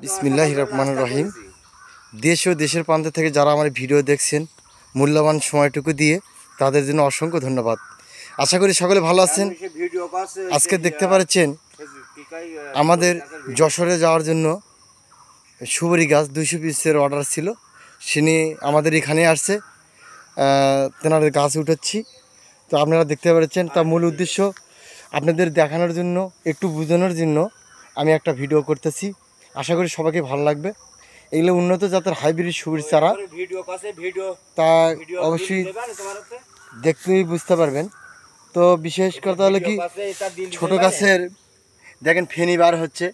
বিসমিল্লাহির রহমানির রহিম। দেশ ও দেশের প্রান্ত থেকে যারা আমার ভিডিও দেখছেন, মূল্যবান সময়টুকু দিয়ে তাদের জন্য অসংখ্য ধন্যবাদ। আশা করি সকলে ভালো আছেন। আজকে দেখতে পাচ্ছেন আমাদের যশোরে যাওয়ার জন্য সুপারি গাছ 200 পিসের অর্ডার ছিল। তিনি আমাদের এখানে আসছে, তেনার গাছ উঠাচ্ছি। তো আপনারা দেখতে পাচ্ছেন, তার মূল উদ্দেশ্য আপনাদের দেখানোর জন্য, একটু বোঝানোর জন্য আমি একটা ভিডিও করতেছি। আশা করি সবাইকে ভালো লাগবে। এগুলো উন্নত জাতের হাইব্রিড সুপারি চারা, তা অবশ্যই দেখতেই বুঝতে পারবেন। তো বিশেষ কথা হলো কি, ছোট গাছের দেখেন ফেনি বার হচ্ছে,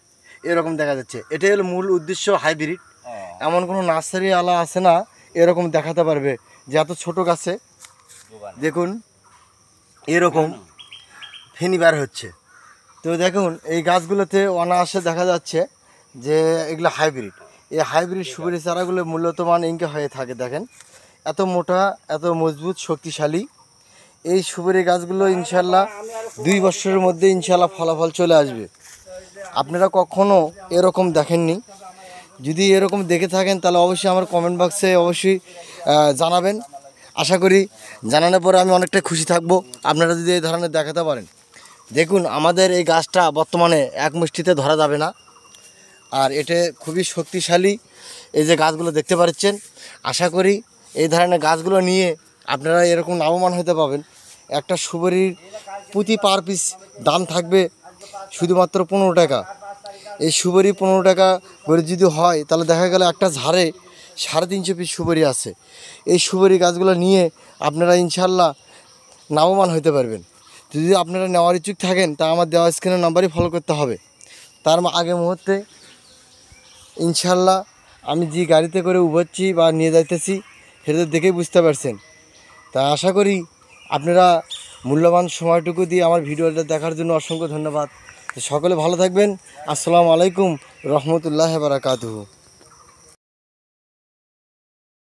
এরকম দেখা যাচ্ছে। এটাই হলো মূল উদ্দেশ্য হাইব্রিড। এমন কোনো নার্সারি আলা আছে না এরকম দেখাতে পারবে যে এত ছোট গাছে দেখুন এরকম ফেনি বার হচ্ছে। তো দেখুন এই গাছগুলোতে অনায়াসে দেখা যাচ্ছে যে এগুলো হাইব্রিড। এই হাইব্রিড সুপারি চারাগুলো মূলত মান ইনকে হয়ে থাকে। দেখেন এত মোটা, এত মজবুত, শক্তিশালী এই সুপারি গাছগুলো ইনশাল্লাহ 2 বছরের মধ্যে ইনশাল্লাহ ফলাফল চলে আসবে। আপনারা কখনো এরকম দেখেননি। যদি এরকম দেখে থাকেন তাহলে অবশ্যই আমার কমেন্ট বক্সে অবশ্যই জানাবেন। আশা করি জানানোর পরে আমি অনেকটা খুশি থাকব আপনারা যদি এই ধরনের দেখাতে পারেন। দেখুন আমাদের এই গাছটা বর্তমানে এক মুষ্টিতে ধরা যাবে না, আর এটা খুবই শক্তিশালী। এই যে গাছগুলো দেখতে পাচ্ছেন, আশা করি এই ধরনের গাছগুলো নিয়ে আপনারা এরকম লাভবান হতে পাবেন। একটা সুপারির প্রতি পার পিস দাম থাকবে শুধুমাত্র 15 টাকা। এই সুপারি 15 টাকা করে যদি হয় তাহলে দেখা গেল একটা ঝাড়ে 350 পিস সুপারি আছে। এই সুপারি গাছগুলো নিয়ে আপনারা ইনশাল্লাহ লাভবান হতে পারবেন। যদি আপনারা নেওয়ার ইচ্ছুক থাকেন তা আমার দেওয়া স্ক্রিনের নাম্বারই ফলো করতে হবে। তার আগে মুহূর্তে ইনশাল্লাহ আমি যে গাড়িতে করে উঠছি বা নিয়ে যাইতেছি সেটা দেখেই বুঝতে পারছেন। তা আশা করি আপনারা মূল্যবান সময়টুকু দিয়ে আমার ভিডিওটা দেখার জন্য অসংখ্য ধন্যবাদ। সকলে ভালো থাকবেন। আসসালামু আলাইকুম রহমতুল্লাহি ওয়া বারাকাতুহু।